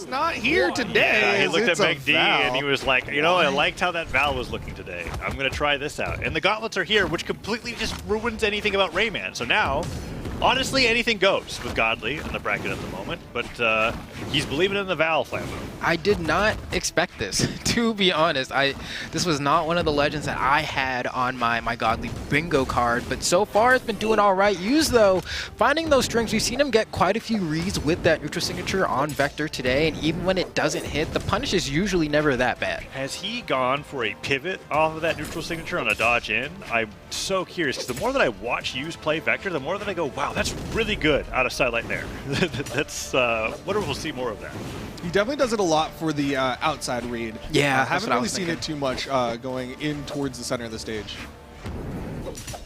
He's not here today. Yeah, he looked at It's a McD Val. and he was like, you know, I liked how that Val was looking today. I'm going to try this out. And the gauntlets are here, which completely just ruins anything about Rayman. So now, honestly, anything goes with Godly in the bracket at the moment. But he's believing in the Val, Flambo. I did not expect this, to be honest. This was not one of the legends that I had on my Godly bingo card, but so far it's been doing all right. Use, though, finding those strings. We've seen him get quite a few reads with that neutral signature on Vector today, and even when it doesn't hit, the punish is usually never that bad. Has he gone for a pivot off of that neutral signature on a dodge in? I'm so curious, because the more that I watch Use play Vector, the more that I go, wow, that's really good out of sidelight there. That's, wonder if we'll see more of that. He definitely does it a lot for the outside read. Yeah, haven't really seen it too much going in towards the center of the stage.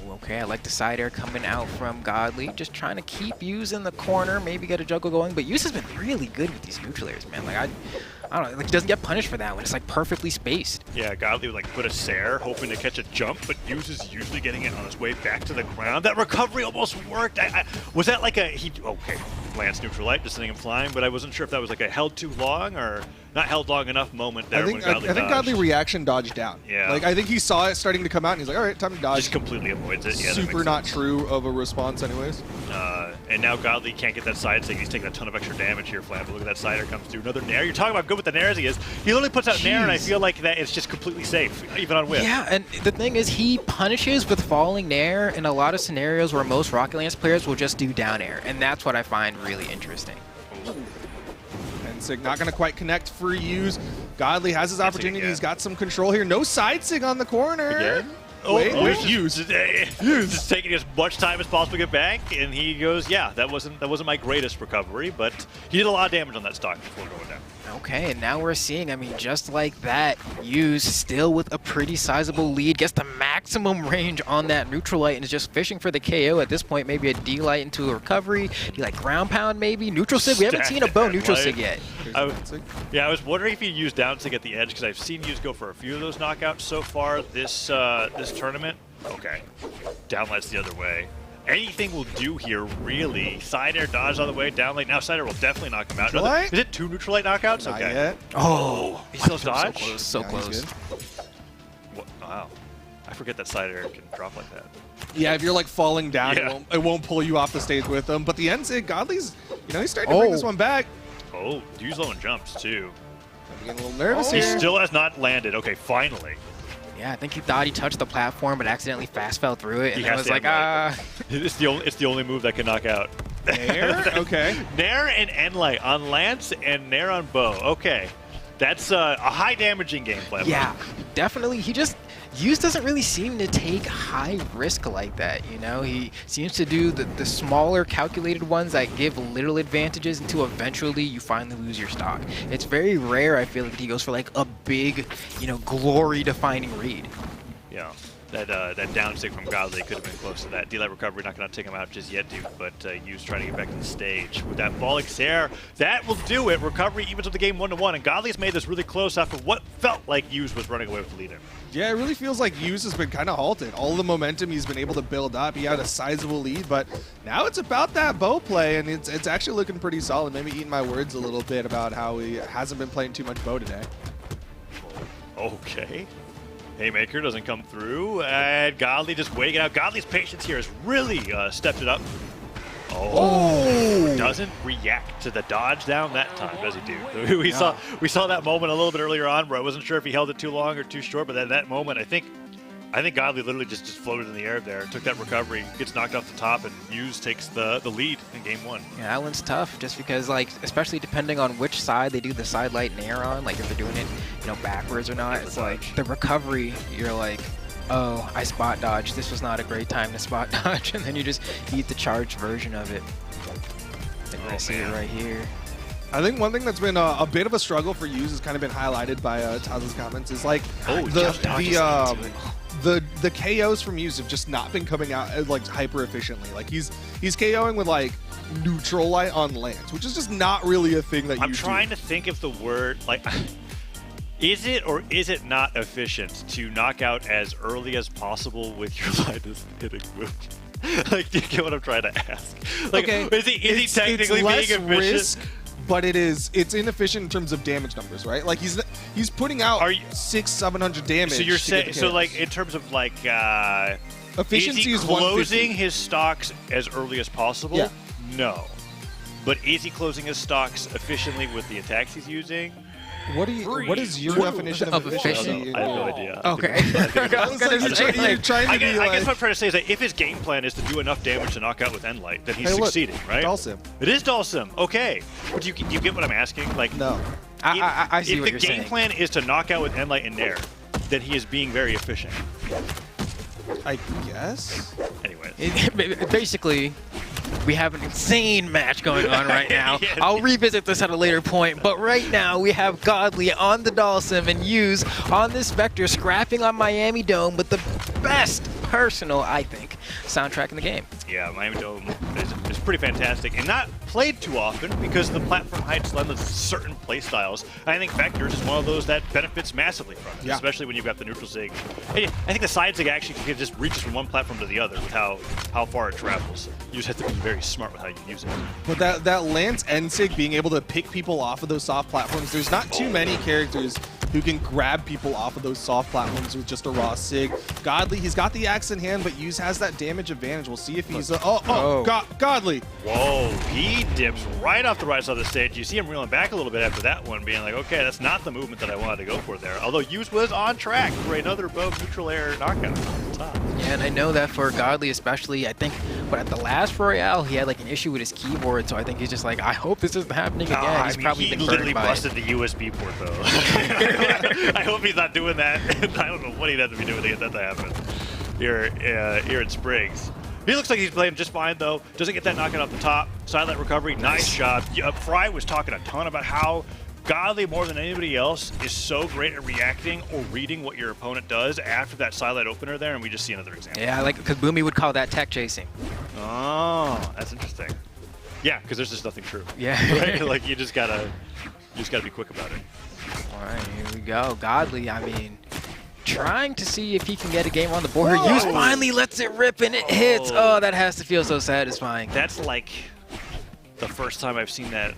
Okay, I like the side air coming out from Godly. Just trying to keep Use in the corner, maybe get a juggle going. But Use has been really good with these neutral airs, man. Like, I don't know, like he doesn't get punished for that one. It's like perfectly spaced. Yeah, Godly would like put a Sair, hoping to catch a jump, but Use is usually getting it on his way back to the ground. That recovery almost worked. Was that like a, okay, Lance neutral light, just sending him flying, but I wasn't sure if that was like a held too long or not held long enough moment there when Godly I think Godly reaction dodged down. Yeah. Like, I think he saw it starting to come out, and he's like, all right, time to dodge. Just completely avoids it. Yeah, super not true of a response anyways. And now Godly can't get that side stick. He's taking a ton of extra damage here, Flam. But look at that sider comes through. Another Nair. You're talking about good with the Nair as he is. He literally puts out Nair, and I feel like that it's just completely safe, even on whip. Yeah, and the thing is, he punishes with falling Nair in a lot of scenarios where most Rocket Lance players will just do down air, and that's what I find really interesting. And Sig not going to quite connect for Use. Godly has his opportunity. He's got some control here. No side sig on the corner. Again? Wait, Use. Just taking as much time as possible to get back, and he goes, yeah, that wasn't my greatest recovery, but he did a lot of damage on that stock before going down. Okay, and now we're seeing, I mean, just like that, Use still with a pretty sizable lead, gets the maximum range on that neutral light and is just fishing for the KO at this point. Maybe a D-light into a recovery, D-light ground pound maybe, neutral sig. We haven't seen a bow neutral sig yet. I was wondering if you use down sig at the edge, because I've seen Use go for a few of those knockouts so far this this tournament. Okay, downlight's the other way. Anything will do here, really. Side air dodge on the way, down light. Now side air will definitely knock him out. Is it 2 neutral light knockouts? Not okay. Yet. Oh, he's still dodge? So close, so close. What? Wow. I forget that side air can drop like that. Yeah, if you're like falling down, it won't pull you off the stage with them. But the end sig, Godly's, he's starting to bring this one back. Oh, Use low in jumps too. I'm getting a little nervous He here. still has not landed. Okay, finally. Yeah, I think he thought he touched the platform, but accidentally fast fell through it, and I was like, It's the only move that can knock out. Nair? Okay. Nair and N-Light on Lance and Nair on Bow. Okay. That's a high damaging game plan. Yeah, definitely. Use doesn't really seem to take high risk like that, He seems to do the smaller calculated ones that give little advantages until eventually you finally lose your stock. It's very rare, I feel like, he goes for like a big, glory-defining read. Yeah. That down stick from Godly could have been close to that. D-Light recovery not going to take him out just yet, dude. But Use trying to get back to the stage with that falling Sair. That will do it. Recovery evens up the game 1-1. And Godly's made this really close after what felt like Use was running away with the lead in. Yeah, it really feels like Use has been kind of halted. All the momentum he's been able to build up. He had a sizable lead, but now it's about that bow play, and it's actually looking pretty solid. Maybe eating my words a little bit about how he hasn't been playing too much bow today. Okay. Haymaker doesn't come through, and Godly just waiting out. Godly's patience here has really stepped it up. Oh, doesn't react to the dodge down that time, does he, dude? We saw that moment a little bit earlier on where I wasn't sure if he held it too long or too short, but at that moment, I think Godly literally just floated in the air there, took that recovery, gets knocked off the top, and Use takes the lead in game 1. Yeah, that one's tough just because, like, especially depending on which side they do the side light Nair on, like if they're doing it, backwards or not, it's like the recovery, you're like, oh, I spot dodged. This was not a great time to spot dodge, and then you just eat the charged version of it. I think I see it right here. I think one thing that's been a bit of a struggle for Use has kind of been highlighted by Taz's comments is like the KOs from Use have just not been coming out like hyper efficiently. Like he's KOing with like neutral light on Lance, which is just not really a thing that I'm trying to think of the word like. Is it or is it not efficient to knock out as early as possible with your lightest hitting move? Like, do you get what I'm trying to ask? Like, okay, is he technically it's less being efficient? risk, but it's inefficient in terms of damage numbers, right? Like he's putting out 600-700 damage. So you're saying, so like in terms of like efficiency is is he closing 150. his stocks as early as possible? Yeah. No. But is he closing his stocks efficiently with the attacks he's using? What is your definition of efficiency? I have no idea. Okay. I think I was like, you're trying to be I like... guess what I'm trying to say is that if his game plan is to do enough damage to knock out with Endlight, then he's Hey, look, succeeding, right? Dhalsim. It is Dhalsim. Okay. But do you get what I'm asking? Like, No. I see what if you're the game saying. plan is to knock out with Endlight and Nair, then he is being very efficient. I guess. Anyways. Basically, we have an insane match going on right now. Yeah. I'll revisit this at a later point, but right now we have Godly on the Dhalsim and Hughes on this Vector scrapping on Miami Dome with the best personal, I think, soundtrack in the game. Yeah, Miami Dome is pretty fantastic and not played too often because the platform heights lend to certain play styles. I think Vectors is one of those that benefits massively from it, especially when you've got the neutral zig. I think the side zig actually just reaches from one platform to the other with how far it travels. You just have to be very smart with how you use it. But that Lance end sig being able to pick people off of those soft platforms, there's not too many characters who can grab people off of those soft platforms with just a raw sig. Godly, he's got the axe in hand, but Hughes has that damage advantage. We'll see if he's... Godly! Whoa, he dips right off the right side of the stage. You see him reeling back a little bit after that one, being like, okay, that's not the movement that I wanted to go for there. Although Hughes was on track for another above neutral air knockout on the top. Yeah, and I know that for Godly especially, I think, but at the last Royale, he had like an issue with his keyboard, so I think he's just like, I hope this isn't happening again. He's probably he been literally burned by busted the USB port, though. I hope he's not doing that. I don't know what he'd have to be doing to get that to happen here in Springs. He looks like he's playing just fine, though. Doesn't get that knockout off the top. Silent recovery, nice job. Fry was talking a ton about how Godly, more than anybody else, is so great at reacting or reading what your opponent does after that silent opener there, and we just see another example. Yeah, like, because Boomy would call that tech chasing. Oh, that's interesting. Yeah, because there's just nothing true. Yeah. Right? Like, you just gotta be quick about it. All right, here we go. Godly, I mean, trying to see if he can get a game on the board. Hughes finally lets it rip and it hits. Oh, that has to feel so satisfying. That's like the first time I've seen that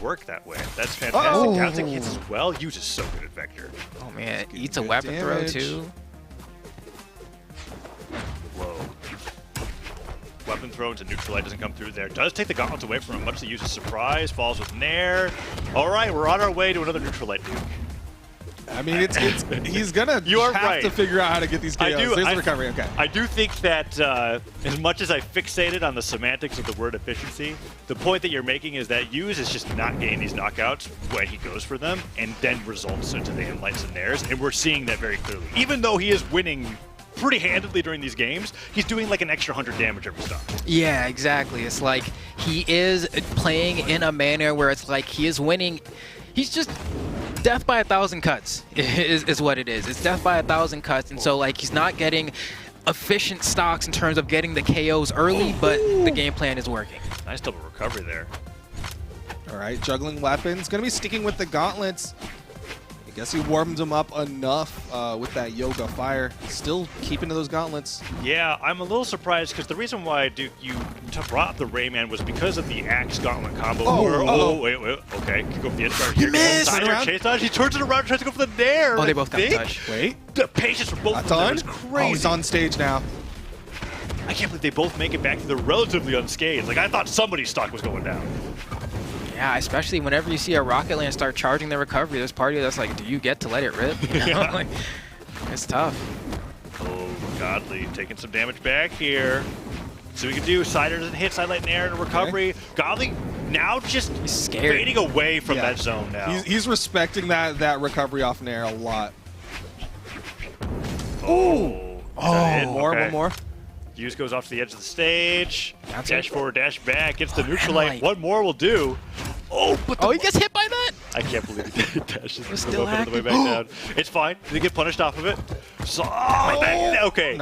work that way. That's fantastic. Down hits as well. Hughes is so good at Vector. Oh man, eats a weapon throw too. Whoa. Weapon throw into neutral light doesn't come through there. Does take the gauntlets away from him, much to Hughes' surprise. Falls with Nair. All right, we're on our way to another neutral light duke. I mean, he's gonna have to figure out how to get these KOs. There's the recovery, okay. I do think that as much as I fixated on the semantics of the word efficiency, the point that you're making is that Hughes is just not getting these knockouts when he goes for them, and then results into the Endlights and Nairs, and we're seeing that very clearly. Even though he is winning pretty handedly during these games, he's doing like an extra 100 damage every stop. Yeah, exactly. It's like he is playing in a manner where it's like he is winning. He's just death by 1,000 cuts is what it is. It's death by 1,000 cuts, and so like he's not getting efficient stocks in terms of getting the KOs early, but the game plan is working. Nice double recovery there. All right, juggling weapons. Gonna be sticking with the gauntlets. I guess he warmed him up enough with that Yoga Fire. Still keeping to those gauntlets. Yeah, I'm a little surprised because the reason why Duke you brought up the Rayman was because of the Axe Gauntlet combo. Wait, okay. Can go for the edge guard here. He missed! Chase dodge. He turns it around, tries to go for the Nair. Oh, they both got touch. Wait. The patience for both of them is crazy. Oh, he's on stage now. I can't believe they both make it back to the relatively unscathed. Like, I thought somebody's stock was going down. Yeah, especially whenever you see a Rocket LAN start charging their recovery, there's part of you that's like, do you get to let it rip? You know? Yeah. Like, it's tough. Oh, Godly taking some damage back here. So we can do Cider doesn't hit, Sidelight and Air and recovery. Okay. Godly now just fading away from that zone now. He's respecting that recovery off Nair a lot. Oh, one more. Hughes goes off to the edge of the stage. That's dash forward, dash back, gets the neutral light. One more will do. Oh, but he gets hit by that? I can't believe he dashes the still on the way back down. It's fine. They get punished off of it. So, okay.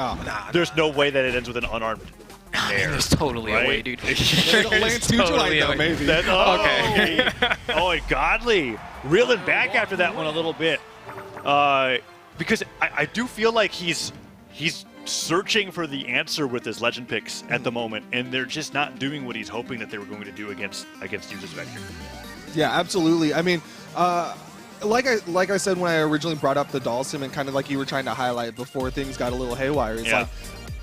There's no way that it ends with an unarmed Nair. There's totally a way, dude. Lance neutral light though, maybe. Okay. Oh, and Godly reeling back after that one a little bit. Because I do feel like he's searching for the answer with his legend picks at the moment, and they're just not doing what he's hoping that they were going to do against Hughes' Vector. Yeah, absolutely. I mean, like I said when I originally brought up the doll sim and kind of like you were trying to highlight before things got a little haywire, it's like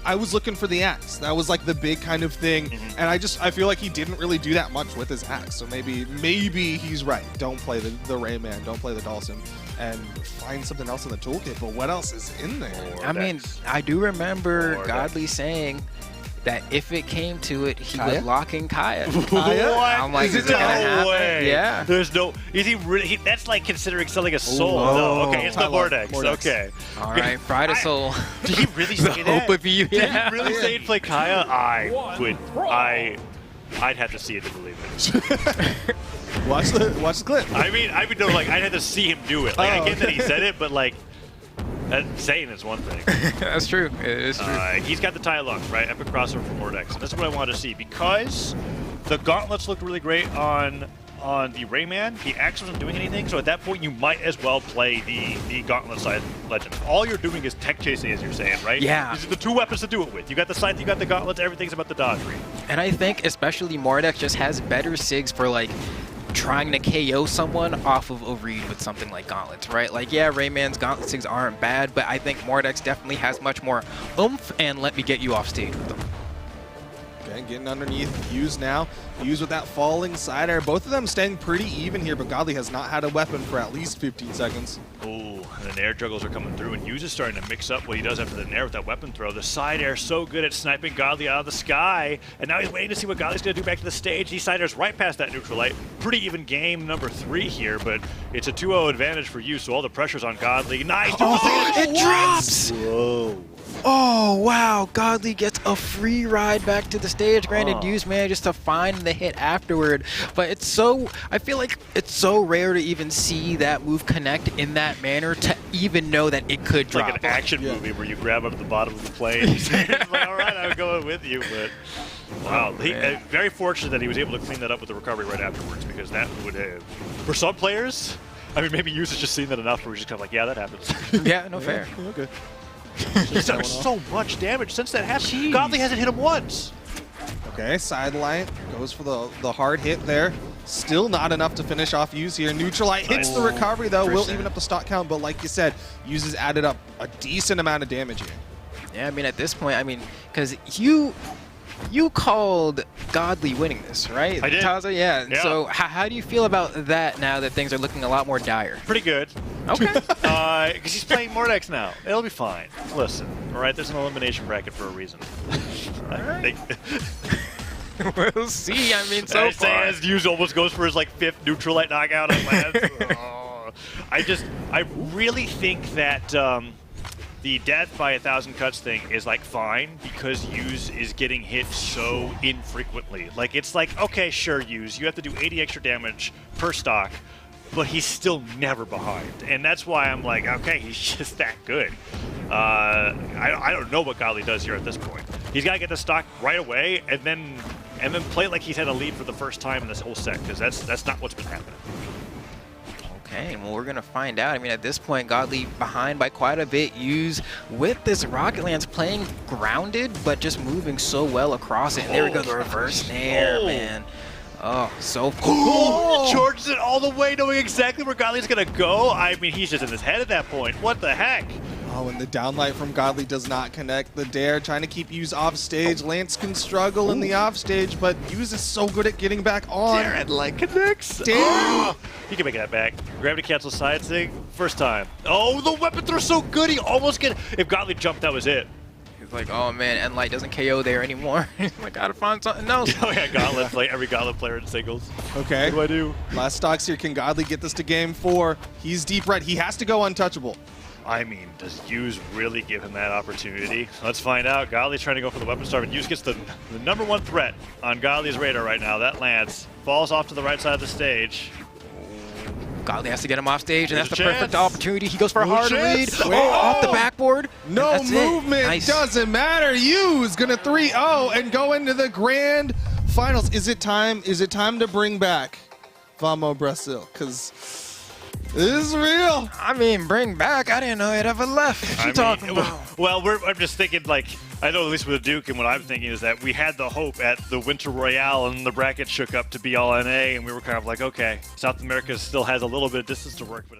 I was looking for the axe. That was like the big kind of thing, and I feel like he didn't really do that much with his axe. So maybe he's right. Don't play the Rayman. Don't play the doll sim, and find something else in the toolkit. But what else is in there? I mean, I do remember Godly saying that if it came to it, he would lock in Kaya. What? I'm like, is it gonna happen? Way. Yeah. There's no. Is he really? That's like considering selling a soul. Oh, no. Okay, it's the Mordex. Okay. All right, Pride of Soul. Did he really say that? Hope of you. Did he really say he'd play Kaya? I'd have to see it to believe it. Watch the clip. I mean, no, like I'd have to see him do it. Like I get that he said it, but like. Saying is one thing. That's true. It is true. He's got the tie lock, right? Epic crossover from Mordex. And that's what I wanted to see. Because the gauntlets looked really great on the Rayman, the axe wasn't doing anything, so at that point you might as well play the gauntlet side legend. All you're doing is tech chasing, as you're saying, right? Yeah. These are the two weapons to do it with. You got the scythe, you got the gauntlets, everything's about the dodgery. And I think especially Mordex just has better SIGs for like trying to KO someone off of overeat with something like gauntlets, right? Like, yeah, Rayman's gauntlet SIGs aren't bad, but I think Mordex definitely has much more oomph and let me get you off stage with them. Okay, getting underneath Hughes now. Hughes with that falling side air. Both of them staying pretty even here, but Godly has not had a weapon for at least 15 seconds. Oh, and the nair juggles are coming through, and Hughes is starting to mix up what he does after the nair with that weapon throw. The side air so good at sniping Godly out of the sky, and now he's waiting to see what Godly's going to do back to the stage. He side airs right past that neutral light. Pretty even game number 3 here, but it's a 2-0 advantage for Hughes, so all the pressure's on Godly. Nice! It drops! Whoa. Oh, wow. Godly gets a free ride back to the stage. Granted, Hughes manages to find the hit afterward, but it's so, I feel like it's so rare to even see that move connect in that manner to even know that it could drop. Like an action movie where you grab up at the bottom of the plane. It's like, all right, I'm going with you, but wow. Very fortunate that he was able to clean that up with the recovery right afterwards, because that would have, for some players, I mean, maybe Hughes has just seen that enough where he's just kind of like, yeah, that happens. Yeah, no fair. Okay. He's done so much damage since that happened. Jeez. Godly hasn't hit him once. Okay, sideline goes for the hard hit there. Still not enough to finish off Hughes here. Neutralite hits the recovery though, will even up the stock count, but like you said, Hughes has added up a decent amount of damage here. Yeah, I mean, at this point, I mean, because you called Godly winning this, right? I did. Taza? Yeah. So how do you feel about that now that things are looking a lot more dire? Pretty good. Okay. Because he's playing Mordex now. It'll be fine. Listen, all right, there's an elimination bracket for a reason. We'll see. I mean, so far. As Hughes almost goes for his like 5th neutralite knockout on Lance. I really think that the death by 1,000 cuts thing is like fine because Hughes is getting hit so infrequently. Like it's like, okay, sure, Hughes, you have to do 80 extra damage per stock, but he's still never behind. And that's why I'm like, okay, he's just that good. I don't know what Godly does here at this point. He's got to get the stock right away and then play like he's had a lead for the first time in this whole set, because that's not what's been happening. Okay, well, we're going to find out. I mean, at this point, Godly behind by quite a bit. Hughes with this Rocket Lance playing grounded, but just moving so well across it. And there we go, the reverse nair, man. Oh, so cool. Charges it all the way, knowing exactly where Godly's going to go. I mean, he's just in his head at that point. What the heck? Oh, and the downlight from Godly does not connect. The dare trying to keep Hughes off stage. Lance can struggle in the off stage, but Hughes is so good at getting back on. Dare and like connects. Dare. He can make that back. Gravity cancel side sig. First time. Oh, the weapon throw's so good. He almost get. If Godly jumped, that was it. He's like, oh man, and Light doesn't KO there anymore. He's like, gotta find something else. Oh yeah, Gauntlet, like every Gauntlet player in singles. Okay. What do I do? Last stocks here. Can Godly get this to game 4? He's deep red. He has to go untouchable. I mean, does Hughes really give him that opportunity? Let's find out. Godly's trying to go for the weapon star, but Hughes gets the #1 threat on Godly's radar right now. That Lance falls off to the right side of the stage. Godly has to get him off stage, and There's that's the a perfect chance. opportunity. He goes for a hard read. Whoa. Oh, off the backboard. No That's movement. Nice. Doesn't matter. Hughes gonna 3-0 and go into the grand finals. Is it time? Is it time to bring back Vamo Brazil? Because this is real. I mean, bring back. I didn't know it ever left. What you talking about? Well, I'm just thinking like I know at least with Duke, and what I'm thinking is that we had the hope at the Winter Royale and the bracket shook up to be all NA, and we were kind of like, okay, South America still has a little bit of distance to work with.